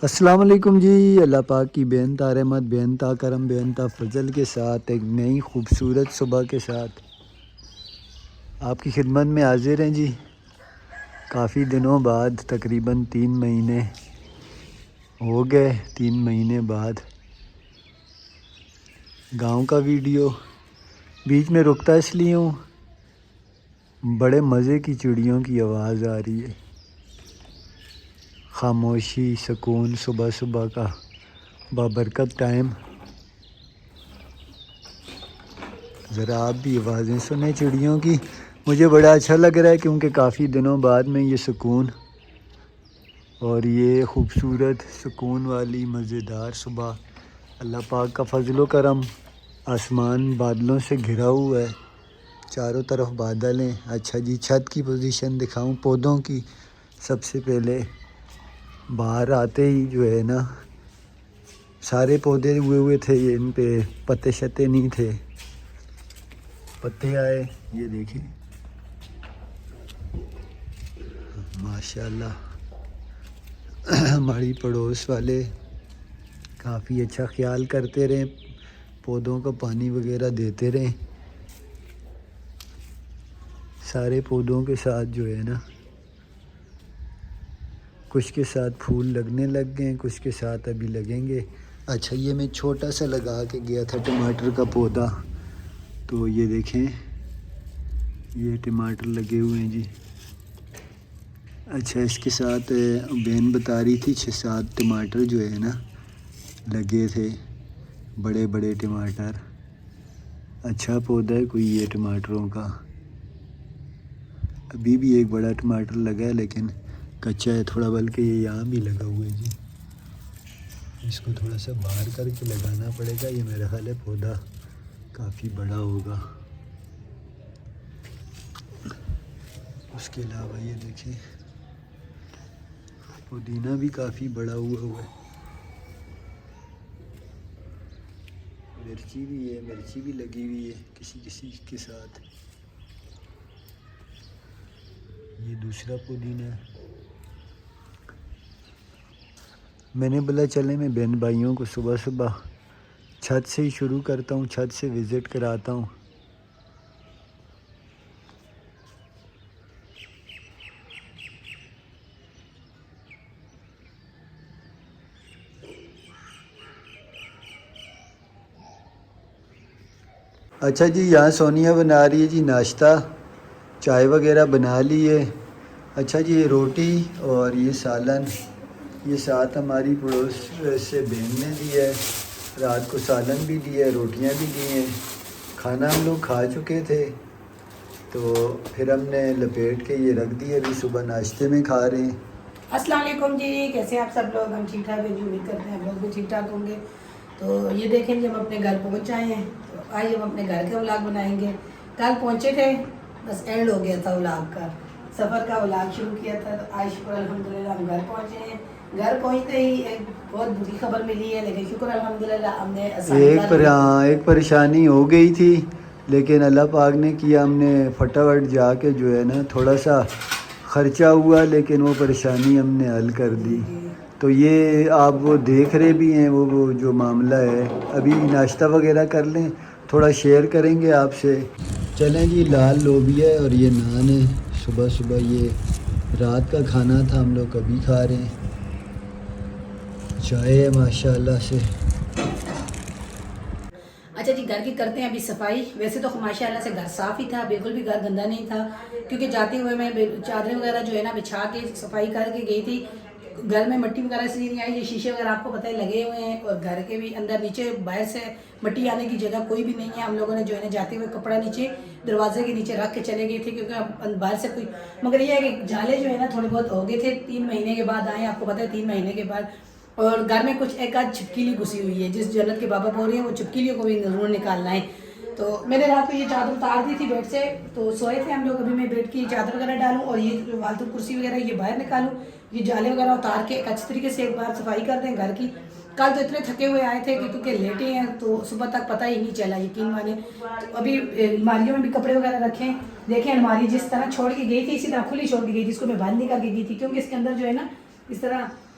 السلام علیکم جی، اللہ پاک کی بے انتہا رحمت، بے انتہا کرم، بے انتہا فضل کے ساتھ ایک نئی خوبصورت صبح کے ساتھ آپ کی خدمت میں حاضر ہیں جی۔ کافی دنوں بعد تقریباً 3 مہینے ہو گئے، 3 مہینے بعد گاؤں کا ویڈیو بیچ میں رکتا اس لیے ہوں، بڑے مزے کی چڑیوں کی آواز آ رہی ہے، خاموشی، سکون، صبح صبح کا بابرکت ٹائم۔ ذرا آپ بھی آوازیں سنیں چڑیوں کی، مجھے بڑا اچھا لگ رہا ہے کیونکہ کافی دنوں بعد میں یہ سکون اور یہ خوبصورت سکون والی مزیدار صبح، اللہ پاک کا فضل و کرم۔ آسمان بادلوں سے گھرا ہوا ہے، چاروں طرف بادل ہیں۔ اچھا جی، چھت کی پوزیشن دکھاؤں پودوں کی؟ سب سے پہلے باہر آتے ہی جو ہے نا، سارے پودے ہوئے تھے، یہ ان پہ پتے شتے نہیں تھے، پتے آئے، یہ دیکھیں ماشاءاللہ۔ ہماری پڑوس والے کافی اچھا خیال کرتے رہیں، پودوں کا پانی وغیرہ دیتے رہیں۔ سارے پودوں کے ساتھ جو ہے نا، کچھ کے ساتھ پھول لگنے لگ گئے، کچھ کے ساتھ ابھی لگیں گے۔ اچھا، یہ میں چھوٹا سا لگا کے گیا تھا ٹماٹر کا پودا، تو یہ دیکھیں یہ ٹماٹر لگے ہوئے ہیں جی۔ اچھا، اس کے ساتھ بہن بتا رہی تھی 6-7 ٹماٹر جو ہے نا لگے تھے، بڑے بڑے ٹماٹر۔ اچھا پودا ہے کوئی یہ ٹماٹروں کا۔ ابھی بھی ایک بڑا ٹماٹر لگا ہے لیکن کچا ہے تھوڑا، بلکہ یہ یہاں بھی لگا ہوا ہے جی۔ اس کو تھوڑا سا باہر کر کے لگانا پڑے گا، یہ میرا خیال ہے پودا کافی بڑا ہوگا۔ اس کے علاوہ یہ دیکھیں پودینہ بھی کافی بڑا ہوا ہے، مرچی بھی ہے، مرچی بھی لگی ہوئی ہے کسی کسی کے ساتھ۔ یہ دوسرا پودینہ ہے۔ میں نے بولا چلے میں بہن بھائیوں کو صبح صبح چھت سے ہی شروع کرتا ہوں، چھت سے وزٹ کراتا ہوں۔ اچھا جی، یہاں سونیا بنا رہی ہے جی ناشتہ، چائے وغیرہ بنا لی ہے۔ اچھا جی، یہ روٹی اور یہ سالن، یہ ساتھ ہماری پڑوس سے بہن نے دیا ہے، رات کو سالن بھی دیا ہے، روٹیاں بھی دی ہیں۔ کھانا ہم لوگ کھا چکے تھے تو پھر ہم نے لپیٹ کے یہ رکھ دیا، ابھی صبح ناشتے میں کھا رہے ہیں۔ السلام علیکم جی، کیسے ہیں آپ سب لوگ؟ ہم ٹھیک ٹھاک ہیں جی، امید کرتے ہیں آپ لوگ بھی ٹھیک ٹھاک ہوں گے۔ تو یہ دیکھیں جب ہم اپنے گھر پہنچ آئے ہیں تو آئیے ہم اپنے گھر کا ولاگ بنائیں گے۔ کل پہنچے تھے، بس اینڈ ہو گیا تھا ولاگ کا، سفر کا ولاگ شروع کیا تھا، تو آج شکر الحمدللہ ہم گھر پہنچے ہیں۔ گھر پہنچتے ہی ایک بہت بری خبر ملی ہے، لیکن شکر الحمدللہ ہم نے ایک پریشانی ہو گئی تھی، لیکن اللہ پاک نے کیا، ہم نے فٹافٹ جا کے جو ہے نا تھوڑا سا خرچہ ہوا لیکن وہ پریشانی ہم نے حل کر دی۔ تو یہ آپ وہ دیکھ رہے بھی ہیں وہ جو معاملہ ہے۔ ابھی ناشتہ وغیرہ کر لیں، تھوڑا شیئر کریں گے آپ سے۔ چلیں جی، لال لوبیا ہے اور یہ نان ہے، صبح صبح یہ رات کا کھانا تھا، ہم لوگ ابھی کھا رہے ہیں۔ چائے ہے ماشاءاللہ سے۔ اچھا جی، گھر کی کرتے ہیں ابھی صفائی۔ ویسے تو ماشاءاللہ سے گھر صاف ہی تھا، بالکل بھی گھر گندا نہیں تھا، کیونکہ جاتے ہوئے میں چادریں وغیرہ جو ہے نا بچھا کے صفائی کر کے گئی تھی۔ گھر میں مٹی وغیرہ سے نہیں آئی، یہ شیشے وغیرہ آپ کو پتہ ہے لگے ہوئے ہیں، اور گھر کے بھی اندر نیچے باہر سے مٹی آنے کی جگہ کوئی بھی نہیں ہے۔ ہم لوگوں نے جو ہے نا جاتے ہوئے کپڑا نیچے دروازے کے نیچے رکھ کے چلے گئے تھے، کیونکہ باہر سے کوئی، مگر یہ ہے کہ جالے جو ہے نا تھوڑے بہت ہو گئے تھے، 3 مہینے کے بعد آئے، آپ کو پتہ ہے 3 مہینے کے بعد۔ اور گھر میں کچھ ایک آدھ چھپکلی گھسی ہوئی ہے، جس جنت کے بابا بول رہے ہیں وہ چھپکلیوں کو بھی ضرور نکالنا ہے۔ تو میں نے رات کو یہ چادر اتار دی تھی بیڈ سے، تو سوئے تھے ہم لوگ، ابھی میں بیڈ کی چادر وغیرہ ڈالوں اور یہ جو فالتو کرسی وغیرہ یہ باہر نکالوں، یہ جالے وغیرہ اتار کے ایک اچھی طریقے سے ایک بار صفائی کر دیں گھر کی۔ کل تو اتنے تھکے ہوئے آئے تھے کہ کیونکہ لیٹے ہیں تو صبح تک پتہ ہی نہیں چلا، یقین مانے۔ تو ابھی الماریوں میں بھی کپڑے وغیرہ رکھیں، دیکھیں الماری جس طرح چھوڑ کے گئی تھی اسی طرح کھلی چھوڑ کے گئی تھی، اس کو میں باہر نکال کے گئی تھی، کیونکہ اس کے اندر جو ہے نا اس طرح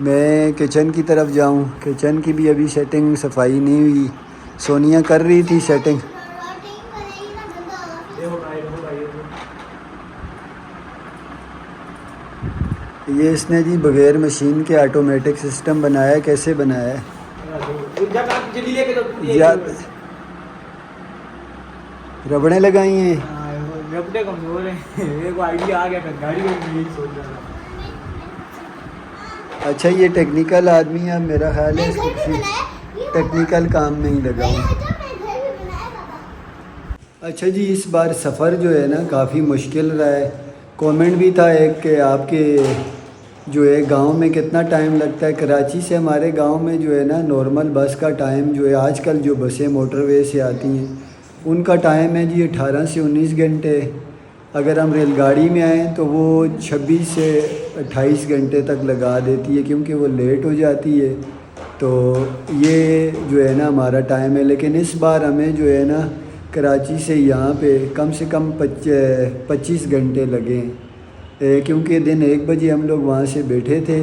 میں کچن کی طرف جاؤں. کچن کی بھی ابھی سیٹنگ صفائی نہیں ہوئی. سونیا کر رہی تھی سیٹنگ. یہ اس نے جی بغیر مشین کے آٹومیٹک سسٹم بنایا ہے. کیسے بنایا ہے؟ ربڑیں لگائی ہیں. ربڑیں کمزور ہیں. ایک آئیڈیا آ گیا گاڑی میں سوچ رہا تھا. اچھا یہ ٹیکنیکل آدمی ہے. میرا خیال ہے اس کو کسی ٹیکنیکل کام میں ہی لگاؤں. اچھا جی اس بار سفر جو ہے نا کافی مشکل رہا ہے. کومنٹ بھی تھا ایک کہ آپ کے جو ہے گاؤں میں کتنا ٹائم لگتا ہے. کراچی سے ہمارے گاؤں میں جو ہے نا نارمل بس کا ٹائم جو ہے آج کل جو بسیں موٹر وے سے آتی ہیں ان کا ٹائم ہے جی 18 سے 19 گھنٹے. اگر ہم ریل گاڑی میں آئیں تو وہ 26 سے 28 گھنٹے تک لگا دیتی ہے کیونکہ وہ لیٹ ہو جاتی ہے. تو یہ جو ہے نا ہمارا ٹائم ہے. لیکن اس بار ہمیں جو ہے نا کراچی سے یہاں پہ کم سے کم 25 گھنٹے لگے کیونکہ دن 1 بجے ہم لوگ وہاں سے بیٹھے تھے.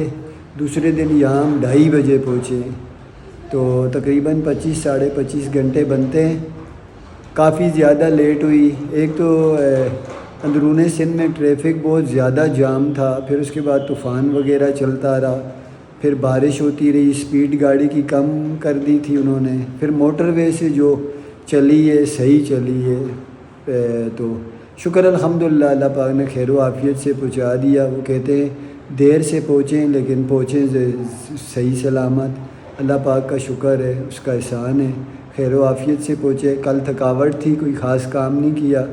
دوسرے دن یہاں ہم 2:30 بجے پہنچے. تو تقریباً 25 گھنٹے بنتے ہیں. کافی زیادہ لیٹ ہوئی. ایک تو اندرون سندھ میں ٹریفک بہت زیادہ جام تھا. پھر اس کے بعد طوفان وغیرہ چلتا رہا. پھر بارش ہوتی رہی. اسپیڈ گاڑی کی کم کر دی تھی انہوں نے. پھر موٹر وے سے جو چلی ہے صحیح چلی ہے. تو شکر الحمدللہ اللہ پاک نے خیر و عافیت سے پہنچا دیا. وہ کہتے ہیں دیر سے پہنچیں لیکن پہنچیں صحیح سلامت. اللہ پاک کا شکر ہے, اس کا احسان ہے. خیر و عافیت سے پہنچے. کل تھکاوٹ تھی, کوئی خاص کام نہیں کیا.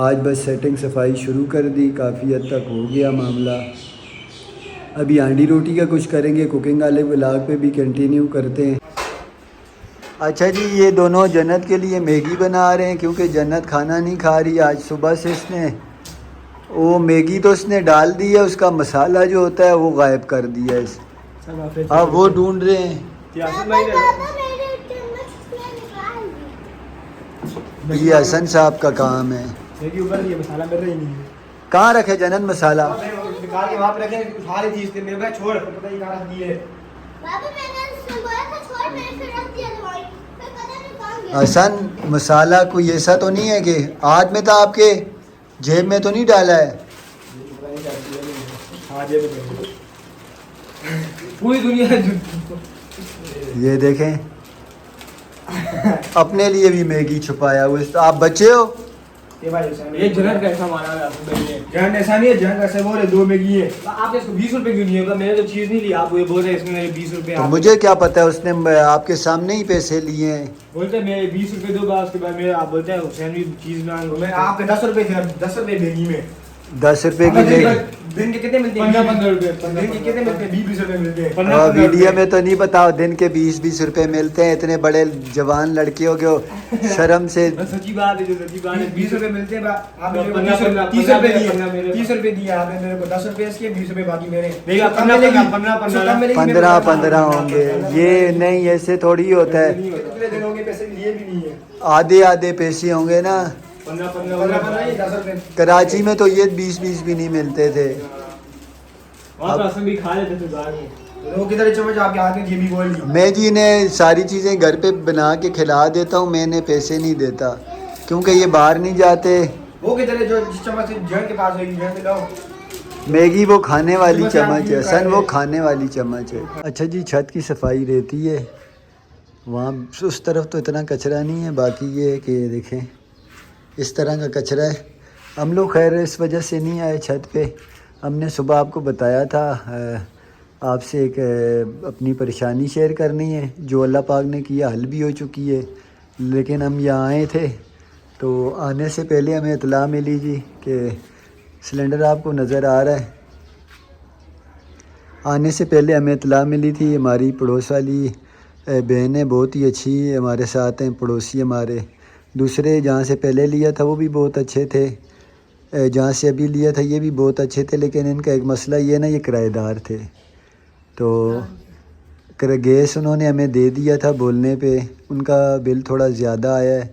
آج بس سیٹنگ صفائی شروع کر دی. کافی حد تک ہو گیا معاملہ. ابھی ہانڈی روٹی کا کچھ کریں گے. کوکنگ والے ولاگ پہ بھی کنٹینیو کرتے ہیں. اچھا جی یہ دونوں جنت کے لیے میگی بنا رہے ہیں کیونکہ جنت کھانا نہیں کھا رہی. آج صبح سے اس نے وہ میگی تو اس نے ڈال دی ہے, اس کا مسالہ جو ہوتا ہے وہ غائب کر دیا ہے. اب وہ ڈھونڈ رہے ہیں. یہ حسن صاحب کا کام ہے. کہاں رکھے جنت مسالہ؟ حسن مسالہ کوئی ایسا تو نہیں ہے کہ ہاتھ میں تھا آپ کے, جیب میں تو نہیں ڈالا ہے؟ پوری دنیا یہ دیکھیں اپنے لیے بھی میگی چھپایا ہوا. آپ بچے ہو؟ یہ جنت کا ایسا مانا ہے. جنت ایسا نہیں ہے. جنت ایسے بول رہے 2 میگی ہے. آپ نے اس کو 20 روپے کیوں نہیں ہے؟ میں نے تو چیز نہیں لی. آپ یہ بول رہے اس میں 20 روپے. مجھے کیا پتا ہے, اس نے آپ کے سامنے ہی پیسے لیے ہیں. بولتے ہیں میں 20 روپے دو گا. اس کے بعد میرے آپ بولتے ہیں حسین بھی چیز میں آپ کے 10 روپے تھے. 10 روپے میگی میں 10 روپے کی میگی دن کے کتنے ملتے ہیں؟ 15 روپے. دن کے کتنے ملتے ہیں؟ 20 روپے ملتے ہیں. ویڈیو میں تو نہیں بتاؤ دن کے 20 روپے ملتے ہیں. اتنے بڑے جوان لڑکے ہو گئے شرم سے. سچی بات ہے, جو سچی بات ہے. 20 روپے ملتے ہیں. آپ نے 30 روپے دیے. 30 روپے دیے آپ نے میرے کو. 10 روپے اس کے 20 روپے باقی میرے. 15 ہوں گے. یہ نہیں ایسے تھوڑی ہوتا ہے. کتنے دن ہوں گے پیسے لیے بھی نہیں ہے. آدھے پیسے ہوں گے نا. 15 کراچی میں تو یہ 20 بھی نہیں ملتے تھے. بھی کھا لیتے تھے. لوگ کدھر چمچ آپ کے ہاتھ میں جیبی بول لی. میں جی انہیں ساری چیزیں گھر پہ بنا کے کھلا دیتا ہوں. میں انہیں پیسے نہیں دیتا کیونکہ یہ باہر نہیں جاتے. وہ کدھر جو جس چمچ سے جن کے پاس ہوگی جن سے لاؤ. میگی وہ کھانے والی چمچ ہے سن, وہ کھانے والی چمچ ہے. اچھا جی چھت کی صفائی رہتی ہے وہاں. اس طرف تو اتنا کچرا نہیں ہے. باقی یہ ہے کہ دیکھیں اس طرح کا کچرا ہے. ہم لوگ خیر اس وجہ سے نہیں آئے چھت پہ. ہم نے صبح آپ کو بتایا تھا آپ سے ایک اپنی پریشانی شیئر کرنی ہے جو اللہ پاک نے کیا حل بھی ہو چکی ہے. لیکن ہم یہاں آئے تھے تو آنے سے پہلے ہمیں اطلاع ملی جی کہ سلنڈر آپ کو نظر آ رہا ہے. آنے سے پہلے ہمیں اطلاع ملی تھی. ہماری پڑوس والی بہنیں بہت ہی اچھی ہمارے ساتھ ہیں. پڑوسی ہمارے دوسرے جہاں سے پہلے لیا تھا وہ بھی بہت اچھے تھے. جہاں سے ابھی لیا تھا یہ بھی بہت اچھے تھے. لیکن ان کا ایک مسئلہ یہ نا یہ کرایہ دار تھے. تو گیس انہوں نے ہمیں دے دیا تھا بولنے پہ. ان کا بل تھوڑا زیادہ آیا ہے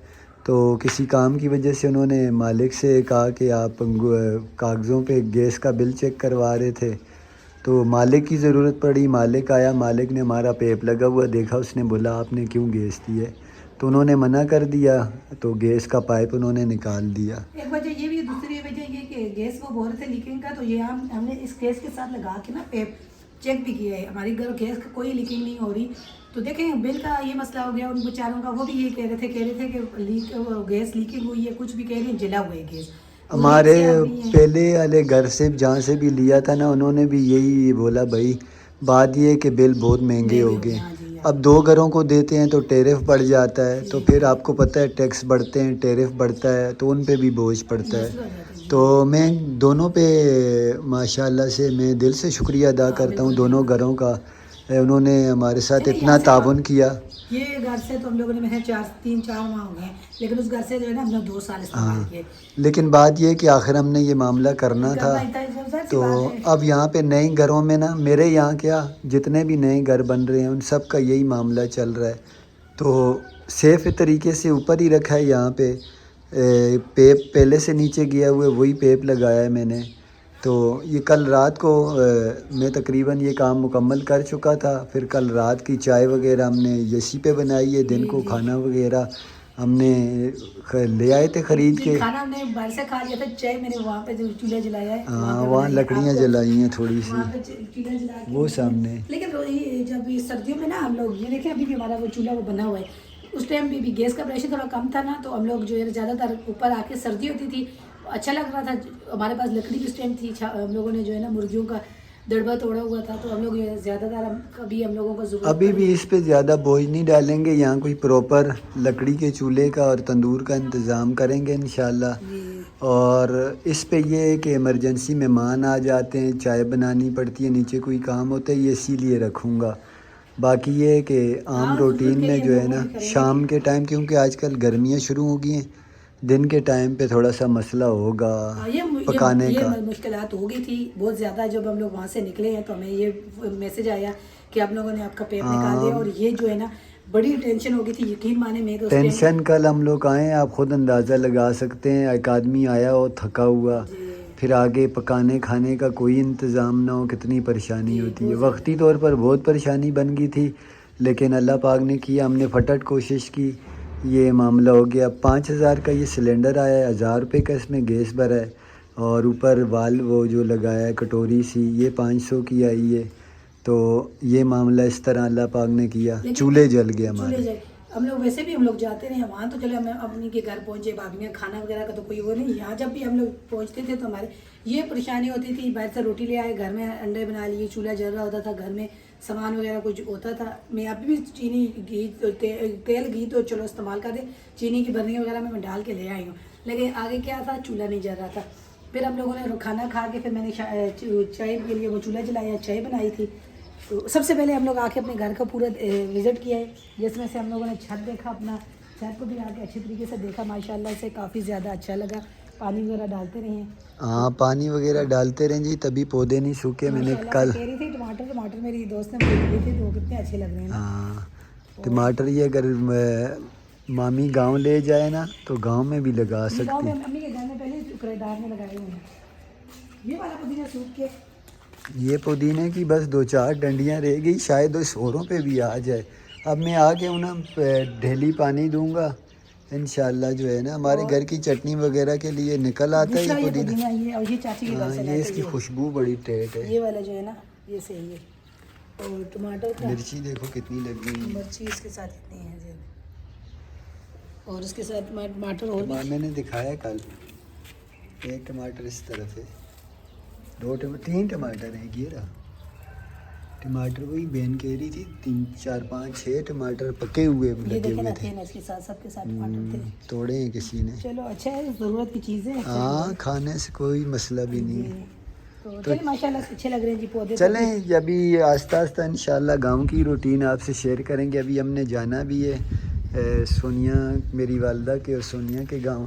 تو کسی کام کی وجہ سے انہوں نے مالک سے کہا کہ آپ کاغذوں پہ گیس کا بل چیک کروا رہے تھے تو مالک کی ضرورت پڑی. مالک آیا, مالک نے ہمارا پیپ لگا ہوا دیکھا, اس نے بولا آپ نے کیوں گیس دی ہے, تو انہوں نے منع کر دیا, تو گیس کا پائپ انہوں نے نکال دیا. ایک وجہ یہ بھی, دوسری وجہ یہ کہ گیس وہ بول رہے تھے لیکنگ کا, تو یہ ہم نے اس گیس کے ساتھ لگا کے نا پیپ چیک بھی کیا ہے, ہماری گھر گیس کا کوئی لیکنگ نہیں ہو رہی. تو دیکھیں بل کا یہ مسئلہ ہو گیا ان بیچاروں کا, وہ بھی یہ کہہ رہے تھے کہ گیس لیکنگ ہوئی ہے, کچھ بھی کہہ رہے ہیں جلا ہوا ہے گیس. ہمارے پہلے والے گھر سے جہاں سے بھی لیا تھا نا, انہوں نے بھی یہی بولا بھائی بات یہ ہے کہ بل بہت مہنگے ہو گئے. اب 2 گھروں کو دیتے ہیں تو ٹیرف بڑھ جاتا ہے, تو پھر آپ کو پتہ ہے ٹیکس بڑھتے ہیں, ٹیرف بڑھتا ہے, تو ان پہ بھی بوجھ پڑتا ہے. تو میں دونوں پہ ماشاءاللہ سے میں دل سے شکریہ ادا کرتا ہوں دونوں گھروں کا, انہوں نے ہمارے ساتھ اتنا تعاون کیا. یہ گھر سے تو ہم لوگوں نے 3-4 ماہ ہو گئے ہیں, لیکن اس گھر سے جو ہے نا ہم لوگ 2 سال استعمال کیے. لیکن بات یہ کہ آخر ہم نے یہ معاملہ کرنا تھا. تو اب یہاں پہ نئے گھروں میں نا, میرے یہاں کیا جتنے بھی نئے گھر بن رہے ہیں ان سب کا یہی معاملہ چل رہا ہے. تو سیف طریقے سے اوپر ہی رکھا ہے, یہاں پہ پیپ پہلے سے نیچے گیا ہوا ہے, وہی پیپ لگایا ہے میں نے. تو یہ کل رات کو میں تقریباً یہ کام مکمل کر چکا تھا. پھر کل رات کی چائے وغیرہ ہم نے اسی پہ بنائی ہے, دن کو کھانا وغیرہ ہم نے لے آئے تھے خرید کے. کھانا ہم نے باہر سے کھا لیا تھا, چائے میں نے وہاں پہ جو چولہا جلایا ہے, ہاں وہاں لکڑیاں جلائی ہیں تھوڑی سی, وہاں پہ چولہا جلا کے وہ سامنے. لیکن جب سردیوں میں نا ہم لوگ یہ دیکھیں ابھی بھی ہمارا وہ چولہا وہ بنا ہوا ہے, اس ٹائم بھی گیس کا پریشر تھوڑا کم تھا نا, تو ہم لوگ جو ہے زیادہ تر اوپر آ کے, سردی ہوتی تھی اچھا لگ رہا تھا, ہمارے پاس لکڑی بھی اس ٹائم تھی, ہم لوگوں نے جو ہے نا مرغیوں کا دڑبا توڑا ہوا تھا, تو ہم لوگ زیادہ تر کبھی ہم لوگوں کو ضرورت ابھی بھی اس پہ زیادہ بوجھ نہیں ڈالیں گے. یہاں کوئی پراپر لکڑی کے چولہے کا اور تندور کا انتظام کریں گے انشاءاللہ. اور اس پہ یہ ہے کہ ایمرجنسی مہمان آ جاتے ہیں, چائے بنانی پڑتی ہے, نیچے کوئی کام ہوتا ہے, یہ اسی لیے رکھوں گا. باقی یہ ہے کہ عام روٹین میں جو ہے نا شام کے ٹائم, کیونکہ آج کل گرمیاں شروع ہو گئی ہیں, دن کے ٹائم پہ تھوڑا سا مسئلہ ہوگا پکانے کا. یہ مشکلات ہو گئی تھی بہت زیادہ. جب ہم لوگ وہاں سے نکلے ہیں تو ہمیں یہ میسج آیا کہ آپ لوگوں نے آپ کا پیپ نکال دیا, اور یہ جو ہے نا بڑی ٹینشن ہو گئی تھی, یقین مانے میں. تو ٹینشن کل ہم لوگ آئے, آپ خود اندازہ لگا سکتے ہیں, ایک آدمی آیا ہو تھکا ہوا, پھر آگے پکانے کھانے کا کوئی انتظام نہ ہو, کتنی پریشانی ہوتی ہے. وقتی طور پر بہت پریشانی بن گئی تھی, لیکن اللہ پاک نے کیا, ہم نے فٹاٹ کوشش کی, یہ معاملہ ہو گیا. 5000 کا یہ سلنڈر آیا ہے, 1000 روپے کا اس میں گیس بھرا ہے, اور اوپر وال وہ جو لگایا ہے کٹوری سی, یہ 500 کی آئی ہے. تو یہ معاملہ اس طرح اللہ پاک نے کیا, چولہے جل گئے ہمارے. ہم لوگ ویسے بھی ہم لوگ جاتے رہے وہاں, تو چلے ہم اپنی کے گھر پہنچے, بھابھیاں کھانا وغیرہ کا تو کوئی وہ نہیں. یہاں جب بھی ہم لوگ پہنچتے تھے تو ہمارے یہ پریشانی ہوتی تھی, باہر سے روٹی لے آئے, گھر میں انڈے بنا لیے, چولہا جل رہا ہوتا تھا, گھر میں سامان وغیرہ کچھ ہوتا تھا. میں ابھی بھی چینی گھی تیل گھی تو چلو استعمال کر دیں, چینی کی برنی وغیرہ میں ڈال کے لے آئی ہوں, لیکن آگے کیا تھا, چولہا نہیں جل رہا تھا. پھر ہم لوگوں نے کھانا کھا کے پھر میں نے چائے کے لیے وہ چولہا جلایا, چائے بنائی تھی. تو سب سے پہلے ہم لوگ آ کے اپنے گھر کا پورا وزٹ کیا ہے, جس میں سے ہم لوگوں نے چھت دیکھا, اپنا چھت کو بھی آ کے اچھی طریقے سے دیکھا, ماشاءاللہ سے کافی زیادہ اچھا لگا. پانی وغیرہ ڈالتے رہے ہیں, ہاں پانی وغیرہ ڈالتے رہیں جی, تبھی پودے نہیں سوکھے. میں نے کل کہہ رہی تھی ٹماٹر میری دوست نے مجھے دیے تھے, تو وہ کتنے اچھے لگ رہے ہیں. ہاں ٹماٹر یہ اگر مامی گاؤں لے جائے نا تو گاؤں میں بھی لگا سکتی. امی کے گھر میں پہلے کرایہ دار نے لگائے ہوئے ہیں. یہ والا پودینہ سوکھ کے, یہ پودینے کی بس 2-4 ڈنڈیاں رہ گئی, شاید اس اوروں پہ بھی آ جائے. اب میں آ کے انہیں ڈیلی پانی دوں گا انشاءاللہ. جو ہے نا ہمارے گھر کی چٹنی وغیرہ کے لیے نکل آتا ہے یہ پودینہ. یہ چاچی کے گھر سے یہ اس کی خوشبو بڑی ٹیٹ ہے. یہ والا جو ہے نا یہ صحیح ہے. اور ٹماٹر کا مرچی دیکھو کتنی لگ گئی, مرچی اس کے ساتھ اتنی ہے, اور اس کے ساتھ ٹماٹر اور میں نے دکھایا کل, ایک ٹماٹر اس طرف ہے, 3 ٹماٹر ہیں. یہ رہا ٹماٹر, وہی بہن کہہ رہی تھی 3 4 5 6 ٹماٹر پکے ہوئے لگے ہوئے تھے, اس کے ساتھ سب کے ساتھ ٹماٹر تھے, توڑے ہیں کسی نے. چلو اچھا ہے, ضرورت کی چیزیں, ہاں کھانے سے کوئی مسئلہ بھی نہیں ہے. تو ماشاءاللہ اچھے لگ رہے ہیں جی پودے. چلیں ابھی آہستہ آہستہ انشاءاللہ گاؤں کی روٹین آپ سے شیئر کریں گے. ابھی ہم نے جانا بھی ہے سونیا میری والدہ کے اور سونیا کے گاؤں,